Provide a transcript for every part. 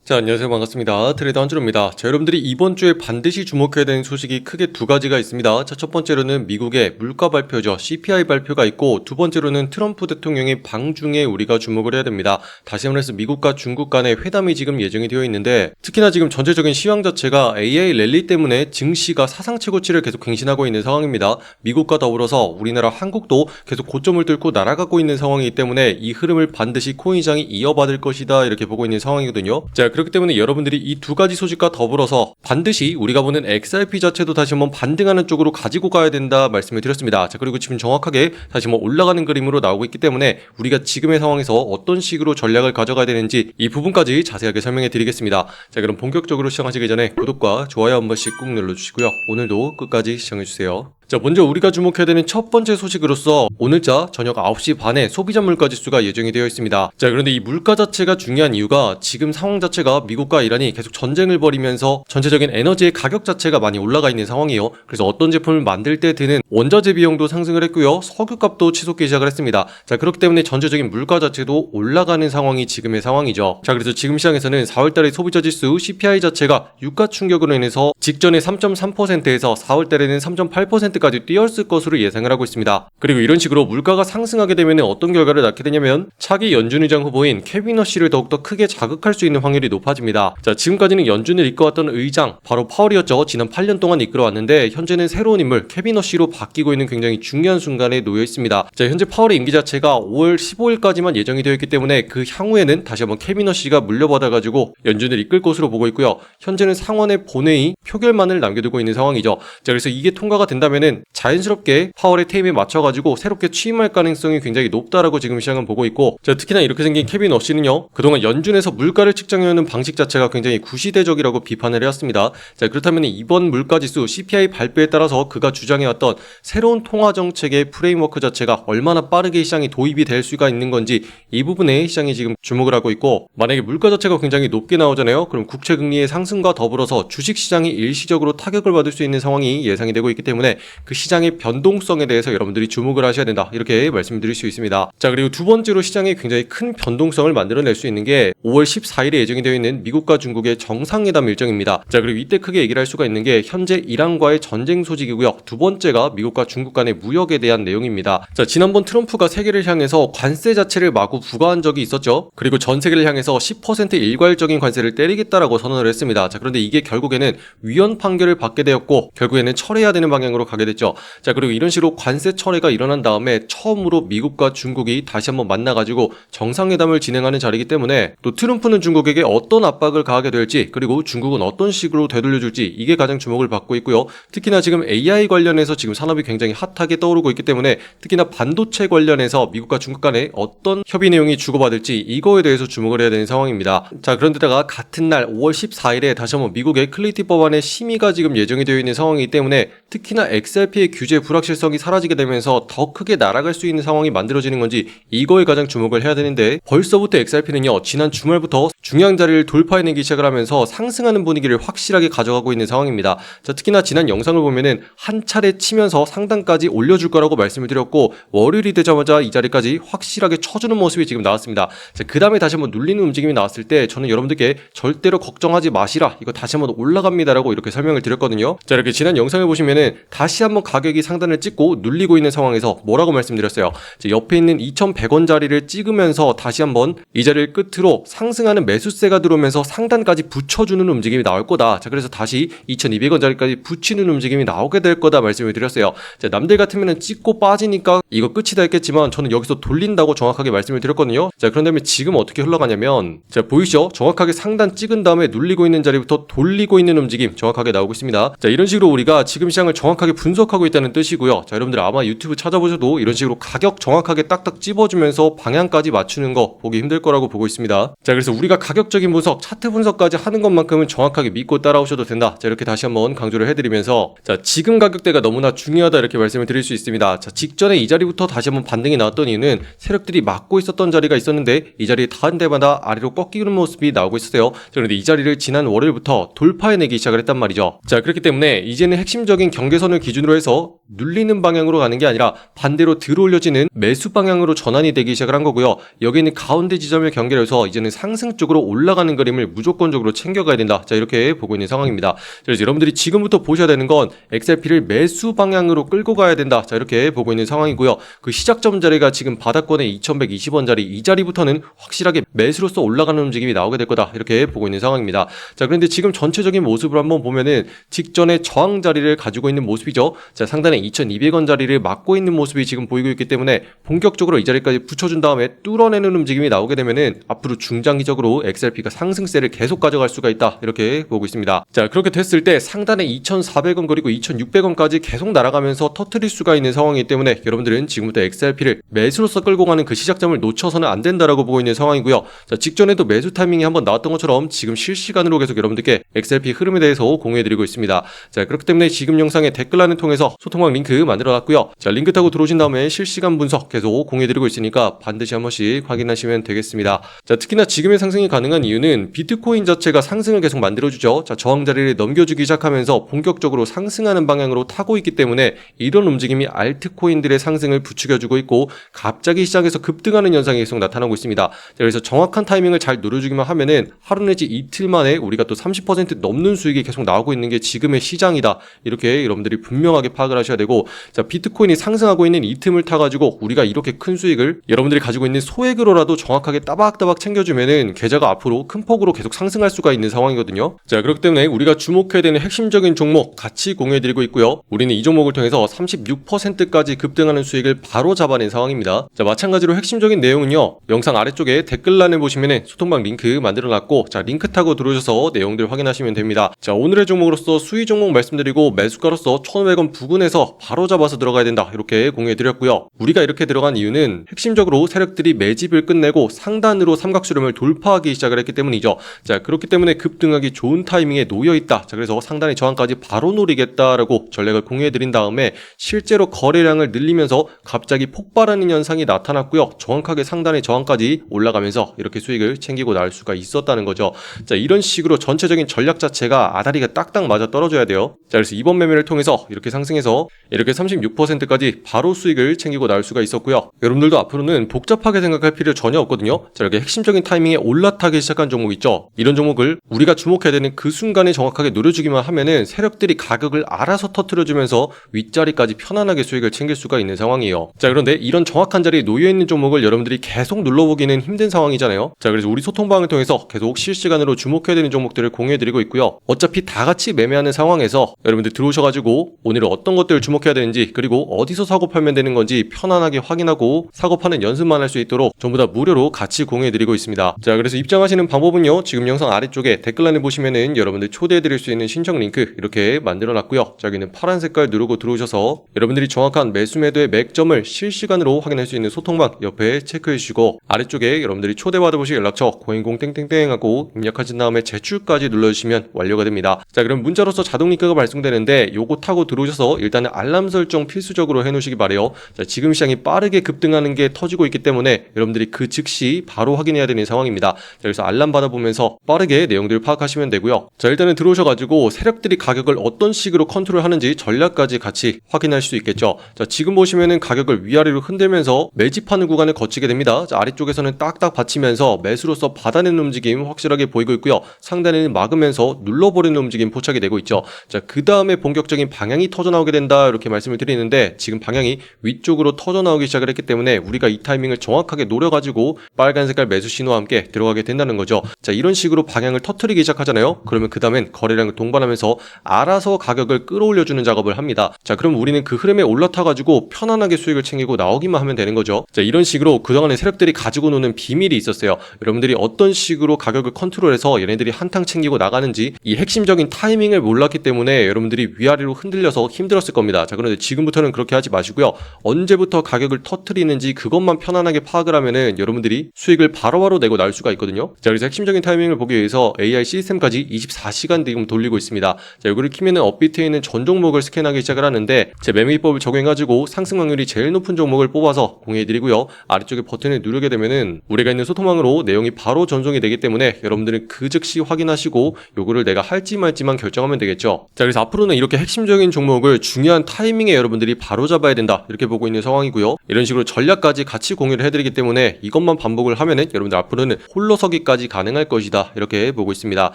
자, 안녕하세요. 반갑습니다. 트레이더 한준호입니다. 자, 여러분들이 이번 주에 반드시 주목해야 되는 소식이 크게 두 가지가 있습니다. 자, 첫 번째로는 미국의 물가 발표죠. CPI 발표가 있고, 두 번째로는 트럼프 대통령의 방중에 우리가 주목을 해야 됩니다. 다시 한번 해서 미국과 중국 간의 회담이 지금 예정이 되어 있는데, 특히나 지금 전체적인 시황 자체가 AI 랠리 때문에 증시가 사상 최고치를 계속 갱신하고 있는 상황입니다. 미국과 더불어서 우리나라 한국도 계속 고점을 뚫고 날아가고 있는 상황이기 때문에 이 흐름을 반드시 코인 시장이 이어받을 것이다, 이렇게 보고 있는 상황이거든요. 자, 그렇기 때문에 여러분들이 이 두 가지 소식과 더불어서 반드시 우리가 보는 XRP 자체도 다시 한번 반등하는 쪽으로 가지고 가야 된다 말씀을 드렸습니다. 자, 그리고 지금 정확하게 다시 한번 올라가는 그림으로 나오고 있기 때문에 우리가 지금의 상황에서 어떤 식으로 전략을 가져가야 되는지 이 부분까지 자세하게 설명해 드리겠습니다. 자, 그럼 본격적으로 시작하시기 전에 구독과 좋아요 한 번씩 꾹 눌러주시고요. 오늘도 끝까지 시청해 주세요. 자, 먼저 우리가 주목해야 되는 첫 번째 소식으로서 오늘자 저녁 9시 반에 소비자 물가 지수가 예정이 되어 있습니다. 자, 그런데 이 물가 자체가 중요한 이유가 지금 상황 자체가 미국과 이란이 계속 전쟁을 벌이면서 전체적인 에너지의 가격 자체가 많이 올라가 있는 상황이에요. 그래서 어떤 제품을 만들 때 드는 원자재 비용도 상승을 했고요. 석유값도 치솟기 시작을 했습니다. 자, 그렇기 때문에 전체적인 물가 자체도 올라가는 상황이 지금의 상황이죠. 자, 그래서 지금 시장에서는 4월달에 소비자 지수 CPI 자체가 유가 충격으로 인해서 직전에 3.3%에서 4월달에는 3.8% 까지 뛰었을 것으로 예상을 하고 있습니다. 그리고 이런 식으로 물가가 상승하게 되면 어떤 결과를 낳게 되냐면 차기 연준 의장 후보인 케빈 허쉬를 더욱더 크게 자극할 수 있는 확률이 높아집니다. 자, 지금까지는 연준을 이끌어왔던 의장 바로 파월이었죠. 지난 8년 동안 이끌어왔는데 현재는 새로운 인물 케빈 허쉬로 바뀌고 있는 굉장히 중요한 순간에 놓여 있습니다. 자, 현재 파월의 임기 자체가 5월 15일까지만 예정이 되어 있기 때문에 그 향후에는 다시 한번 케빈 허쉬가 물려받아가지고 연준을 이끌 것으로 보고 있고요. 현재는 상원의 본회의 표결만을 남겨두고 있는 상황이죠. 자, 그래서 이게 통과가 된다면은 자연스럽게 파월의 퇴임에 맞춰가지고 새롭게 취임할 가능성이 굉장히 높다라고 지금 시장은 보고 있고, 자, 특히나 이렇게 생긴 케빈 허쉬는요, 그동안 연준에서 물가를 측정해오는 방식 자체가 굉장히 구시대적이라고 비판을 해왔습니다. 자, 그렇다면 이번 물가지수 CPI 발표에 따라서 그가 주장해왔던 새로운 통화정책의 프레임워크 자체가 얼마나 빠르게 시장이 도입이 될 수가 있는 건지 이 부분에 시장이 지금 주목을 하고 있고, 만약에 물가 자체가 굉장히 높게 나오잖아요. 그럼 국채금리의 상승과 더불어서 주식시장이 일시적으로 타격을 받을 수 있는 상황이 예상이 되고 있기 때문에 그 시장의 변동성에 대해서 여러분들이 주목을 하셔야 된다, 이렇게 말씀드릴 수 있습니다. 자, 그리고 두 번째로 시장에 굉장히 큰 변동성을 만들어낼 수 있는 게 5월 14일에 예정이 되어 있는 미국과 중국의 정상회담 일정입니다. 자, 그리고 이때 크게 얘기를 할 수가 있는 게 현재 이란과의 전쟁 소식이고요. 두 번째가 미국과 중국 간의 무역에 대한 내용입니다. 자, 지난번 트럼프가 세계를 향해서 관세 자체를 마구 부과한 적이 있었죠. 그리고 전 세계를 향해서 10% 일괄적인 관세를 때리겠다라고 선언을 했습니다. 자, 그런데 이게 결국에는 위헌 판결을 받게 되었고 결국에는 철회해야 되는 방향으로 가게 됐죠. 자, 그리고 이런 식으로 관세 철회가 일어난 다음에 처음으로 미국과 중국이 다시 한번 만나가지고 정상회담을 진행하는 자리이기 때문에 또 트럼프는 중국에게 어떤 압박을 가하게 될지, 그리고 중국은 어떤 식으로 되돌려줄지 이게 가장 주목을 받고 있고요. 특히나 지금 AI 관련해서 지금 산업이 굉장히 핫하게 떠오르고 있기 때문에 특히나 반도체 관련해서 미국과 중국 간에 어떤 협의 내용이 주고받을지 이거에 대해서 주목을 해야 되는 상황입니다. 자, 그런데다가 같은 날 5월 14일에 다시 한번 미국의 클리티 법안의 심의가 지금 예정이 되어 있는 상황이기 때문에 특히나 XRP의 규제 불확실성이 사라지게 되면서 더 크게 날아갈 수 있는 상황이 만들어지는 건지 이거에 가장 주목을 해야 되는데, 벌써부터 XRP는요 지난 주말부터 중요한 자리를 돌파해내기 시작을 하면서 상승하는 분위기를 확실하게 가져가고 있는 상황입니다. 자, 특히나 지난 영상을 보면은 한 차례 치면서 상단까지 올려줄 거라고 말씀을 드렸고 월요일이 되자마자 이 자리까지 확실하게 쳐주는 모습이 지금 나왔습니다. 자, 그 다음에 다시 한번 눌리는 움직임이 나왔을 때 저는 여러분들께 절대로 걱정하지 마시라, 이거 다시 한번 올라갑니다라고 이렇게 설명을 드렸거든요. 자, 이렇게 지난 영상을 보시면은 다시 한번 가격이 상단을 찍고 눌리고 있는 상황에서 뭐라고 말씀드렸어요. 옆에 있는 2,100원 자리를 찍으면서 다시 한번 이 자리를 끝으로 상승하는 매수세가 들어오면서 상단까지 붙여주는 움직임이 나올 거다. 자, 그래서 다시 2,200원 자리까지 붙이는 움직임이 나오게 될 거다 말씀을 드렸어요. 자, 남들 같으면 찍고 빠지니까 이거 끝이다 했겠지만 저는 여기서 돌린다고 정확하게 말씀을 드렸거든요. 자, 그런다면 지금 어떻게 흘러가냐면, 자, 보이시죠? 정확하게 상단 찍은 다음에 눌리고 있는 자리부터 돌리고 있는 움직임 정확하게 나오고 있습니다. 자, 이런 식으로 우리가 지금 시장을 정확하게 분석하고 있다는 뜻이고요. 자, 여러분들 아마 유튜브 찾아보셔도 이런 식으로 가격 정확하게 딱딱 찝어주면서 방향까지 맞추는 거 보기 힘들 거라고 보고 있습니다. 자, 그래서 우리가 가격적인 분석, 차트 분석까지 하는 것만큼은 정확하게 믿고 따라오셔도 된다. 자, 이렇게 다시 한번 강조를 해드리면서, 자, 지금 가격대가 너무나 중요하다 이렇게 말씀을 드릴 수 있습니다. 자, 직전에 이 자리부터 다시 한번 반등이 나왔던 이유는 세력들이 막고 있었던 자리가 있었는데 이 자리에 닿은 데마다 아래로 꺾이는 모습이 나오고 있었어요. 자, 그런데 이 자리를 지난 월요일부터 돌파해내기 시작을 했단 말이죠. 자, 그렇기 때문에 이제는 핵심적인 경계선을 기준으로 기준으로 해서 눌리는 방향으로 가는 게 아니라 반대로 들어올려지는 매수 방향으로 전환이 되기 시작을 한 거고요. 여기 있는 가운데 지점을 경계로 해서 이제는 상승 쪽으로 올라가는 그림을 무조건적으로 챙겨가야 된다. 자, 이렇게 보고 있는 상황입니다. 그래서 여러분들이 지금부터 보셔야 되는 건 XRP를 매수 방향으로 끌고 가야 된다. 자, 이렇게 보고 있는 상황이고요. 그 시작점 자리가 지금 바닥권의 2120원 자리, 이 자리부터는 확실하게 매수로서 올라가는 움직임이 나오게 될 거다. 이렇게 보고 있는 상황입니다. 자, 그런데 지금 전체적인 모습을 한번 보면은 직전에 저항 자리를 가지고 있는 모습이죠. 자, 상단에 2200원 자리를 막고 있는 모습이 지금 보이고 있기 때문에 본격적으로 이 자리까지 붙여준 다음에 뚫어내는 움직임이 나오게 되면은 앞으로 중장기적으로 XRP가 상승세를 계속 가져갈 수가 있다. 이렇게 보고 있습니다. 자, 그렇게 됐을 때 상단에 2400원 그리고 2600원까지 계속 날아가면서 터트릴 수가 있는 상황이기 때문에 여러분들은 지금부터 XRP를 매수로서 끌고 가는 그 시작점을 놓쳐서는 안 된다라고 보고 있는 상황이고요. 자, 직전에도 매수 타이밍이 한번 나왔던 것처럼 지금 실시간으로 계속 여러분들께 XRP 흐름에 대해서 공유해드리고 있습니다. 자, 그렇기 때문에 지금 영상에 댓글란을 통해서 소통방 링크 만들어놨고요. 자, 링크 타고 들어오신 다음에 실시간 분석 계속 공유해드리고 있으니까 반드시 한 번씩 확인하시면 되겠습니다. 자, 특히나 지금의 상승이 가능한 이유는 비트코인 자체가 상승을 계속 만들어주죠. 자, 저항 자리를 넘겨주기 시작하면서 본격적으로 상승하는 방향으로 타고 있기 때문에 이런 움직임이 알트코인들의 상승을 부추겨주고 있고 갑자기 시장에서 급등하는 현상이 계속 나타나고 있습니다. 자, 그래서 정확한 타이밍을 잘 누려주기만 하면은 하루 내지 이틀 만에 우리가 또 30% 넘는 수익이 계속 나오고 있는 게 지금의 시장이다. 이렇게 여러분들이 분명하게 파악을 하셔야 되고, 자, 비트코인이 상승하고 있는 이 틈을 타가지고 우리가 이렇게 큰 수익을 여러분들이 가지고 있는 소액으로라도 정확하게 따박따박 챙겨주면은 계좌가 앞으로 큰 폭으로 계속 상승할 수가 있는 상황이거든요. 자, 그렇기 때문에 우리가 주목해야 되는 핵심적인 종목 같이 공유해드리고 있고요. 우리는 이 종목을 통해서 36%까지 급등하는 수익을 바로 잡아낸 상황입니다. 자, 마찬가지로 핵심적인 내용은요, 영상 아래쪽에 댓글란에 보시면은 소통방 링크 만들어놨고, 자, 링크 타고 들어오셔서 내용들 확인하시면 됩니다. 자, 오늘의 종목으로서 수위 종목 말씀드리고 매수가로서 1,500원 부근에서 바로 잡아서 들어가야 된다. 이렇게 공유해드렸고요. 우리가 이렇게 들어간 이유는 핵심적으로 세력들이 매집을 끝내고 상단으로 삼각수렴을 돌파하기 시작을 했기 때문이죠. 자, 그렇기 때문에 급등하기 좋은 타이밍에 놓여있다. 자, 그래서 상단의 저항까지 바로 노리겠다라고 전략을 공유해드린 다음에 실제로 거래량을 늘리면서 갑자기 폭발하는 현상이 나타났고요. 정확하게 상단의 저항까지 올라가면서 이렇게 수익을 챙기고 나올 수가 있었다는 거죠. 자, 이런 식으로 전체적인 전략 자체가 아다리가 딱딱 맞아 떨어져야 돼요. 자, 그래서 이번 매매를 통해서 이렇게 상승해서 이렇게 36%까지 바로 수익을 챙기고 나올 수가 있었고요. 여러분들도 앞으로는 복잡하게 생각할 필요 전혀 없거든요. 자, 이렇게 핵심적인 타이밍에 올라타기 시작한 종목 있죠. 이런 종목을 우리가 주목해야 되는 그 순간에 정확하게 노려주기만 하면은 세력들이 가격을 알아서 터트려주면서 윗자리까지 편안하게 수익을 챙길 수가 있는 상황이에요. 자, 그런데 이런 정확한 자리에 놓여있는 종목을 여러분들이 계속 눌러보기는 힘든 상황이잖아요. 자, 그래서 우리 소통방을 통해서 계속 실시간으로 주목해야 되는 종목들을 공유해드리고 있고요. 어차피 다 같이 매매하는 상황에서 여러분들 들어오셔가지고 오늘은 어떤 것들을 주목해야 되는지, 그리고 어디서 사고 팔면 되는 건지 편안하게 확인하고 사고 파는 연습만 할 수 있도록 전부 다 무료로 같이 공유해드리고 있습니다. 자, 그래서 입장하시는 방법은요, 지금 영상 아래쪽에 댓글란에 보시면은 여러분들 초대해드릴 수 있는 신청 링크 이렇게 만들어놨고요. 자, 여기는 파란 색깔 누르고 들어오셔서 여러분들이 정확한 매수 매도의 맥점을 실시간으로 확인할 수 있는 소통방 옆에 체크해주시고, 아래쪽에 여러분들이 초대받아보실 연락처 010땡땡땡 하고 입력하신 다음에 제출까지 눌러주시면 완료가 됩니다. 자, 그럼 문자로서 자동 링크가 발송되는데 요거 타고 들어오셔서 일단은 알람 설정 필수적으로 해놓으시기 바래요. 자, 지금 시장이 빠르게 급등하는 게 터지고 있기 때문에 여러분들이 그 즉시 바로 확인해야 되는 상황입니다. 자, 그래서 알람 받아보면서 빠르게 내용들을 파악하시면 되고요. 자, 일단은 들어오셔가지고 세력들이 가격을 어떤 식으로 컨트롤하는지 전략까지 같이 확인할 수 있겠죠. 자, 지금 보시면은 가격을 위아래로 흔들면서 매집하는 구간을 거치게 됩니다. 자, 아래쪽에서는 딱딱 받치면서 매수로서 받아내는 움직임 확실하게 보이고 있고요. 상단에는 막으면서 눌러버리는 움직임 포착이 되고 있죠. 자, 그 다음에 본격적인 방향이 터져나오게 된다 이렇게 말씀을 드리는데, 지금 방향이 위쪽으로 터져나오기 시작을 했기 때문에 우리가 이 타이밍을 정확하게 노려가지고 빨간 색깔 매수 신호와 함께 들어가게 된다는 거죠. 자, 이런 식으로 방향을 터트리기 시작하잖아요. 그러면 그 다음엔 거래량을 동반하면서 알아서 가격을 끌어올려주는 작업을 합니다. 자, 그럼 우리는 그 흐름에 올라타가지고 편안하게 수익을 챙기고 나오기만 하면 되는 거죠. 자, 이런 식으로 그동안에 세력들이 가지고 노는 비밀이 있었어요. 여러분들이 어떤 식으로 가격을 컨트롤해서 얘네들이 한탕 챙기고 나가는지 이 핵심적인 타이밍을 몰랐기 때문에 여러분들이 위아래로 흔들려서 힘들었을 겁니다. 자, 그런데 지금부터는 그렇게 하지 마시고요. 언제부터 가격을 터트리는지 그것만 편안하게 파악을 하면은 여러분들이 수익을 바로바로 내고 나올 수가 있거든요. 자, 그래서 핵심적인 타이밍을 보기 위해서 AI 시스템까지 24시간 지금 돌리고 있습니다. 자, 여기를 키면은 업비트에 있는 전 종목을 스캔하기 시작을 하는데, 제 매매기법을 적용해가지고 상승 확률이 제일 높은 종목을 뽑아서 공유해드리고요. 아래쪽에 버튼을 누르게 되면은 우리가 있는 소통망으로 내용이 바로 전송이 되기 때문에 여러분들은 그 즉시 확인하시고 요거를 내가 할지 말지만 결정하면 되겠죠. 자, 그래서 앞으로는 이렇게 핵심적인 종목 종목을 중요한 타이밍에 여러분들이 바로 잡아야 된다, 이렇게 보고 있는 상황이고요. 이런 식으로 전략까지 같이 공유를 해드리기 때문에 이것만 반복을 하면은 여러분들 앞으로는 홀로서기까지 가능할 것이다, 이렇게 보고 있습니다.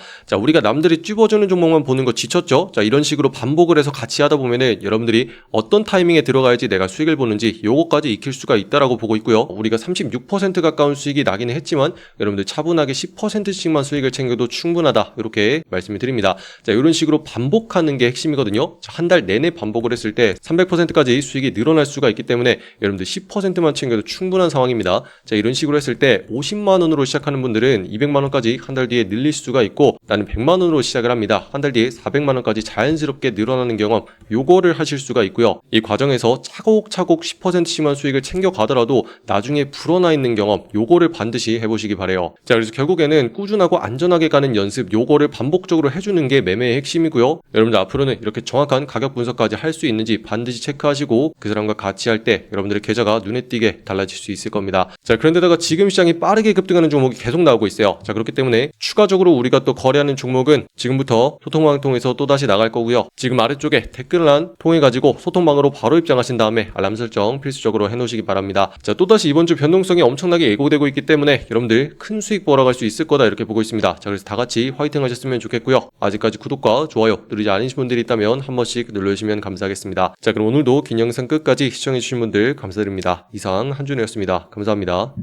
자, 우리가 남들이 찝어주는 종목만 보는 거 지쳤죠? 자, 이런 식으로 반복을 해서 같이 하다 보면은 여러분들이 어떤 타이밍에 들어가야지 내가 수익을 보는지 요거까지 익힐 수가 있다라고 보고 있고요. 우리가 36% 가까운 수익이 나기는 했지만 여러분들 차분하게 10%씩만 수익을 챙겨도 충분하다, 이렇게 말씀을 드립니다. 자, 이런 식으로 반복하는 게 핵심이거든요. 한 달 내내 반복을 했을 때 300%까지 수익이 늘어날 수가 있기 때문에 여러분들 10%만 챙겨도 충분한 상황입니다. 자, 이런 식으로 했을 때 50만원으로 시작하는 분들은 200만원까지 한 달 뒤에 늘릴 수가 있고, 나는 100만원으로 시작을 합니다. 한 달 뒤에 400만원까지 자연스럽게 늘어나는 경험, 요거를 하실 수가 있고요. 이 과정에서 차곡차곡 10%씩만 수익을 챙겨가더라도 나중에 불어나 있는 경험, 요거를 반드시 해보시기 바래요. 자, 그래서 결국에는 꾸준하고 안전하게 가는 연습, 요거를 반복적으로 해주는 게 매매의 핵심이고요. 여러분들 앞으로는 이렇게 정확한 가격 분석까지 할 수 있는지 반드시 체크하시고 그 사람과 같이 할 때 여러분들의 계좌가 눈에 띄게 달라질 수 있을 겁니다. 자, 그런데다가 지금 시장이 빠르게 급등하는 종목이 계속 나오고 있어요. 자, 그렇기 때문에 추가적으로 우리가 또 거래하는 종목은 지금부터 소통방을 통해서 또다시 나갈 거고요. 지금 아래쪽에 댓글란 통해 가지고 소통방으로 바로 입장하신 다음에 알람 설정 필수적으로 해놓으시기 바랍니다. 자, 또다시 이번 주 변동성이 엄청나게 예고되고 있기 때문에 여러분들 큰 수익 벌어갈 수 있을 거다, 이렇게 보고 있습니다. 자, 그래서 다 같이 화이팅 하셨으면 좋겠고요. 아직까지 구독과 좋아요 누르지 않으신 분들이 있다면 한 번씩 눌러주시면 감사하겠습니다. 자, 그럼 오늘도 긴 영상 끝까지 시청해주신 분들 감사드립니다. 이상 한준호였습니다. 감사합니다.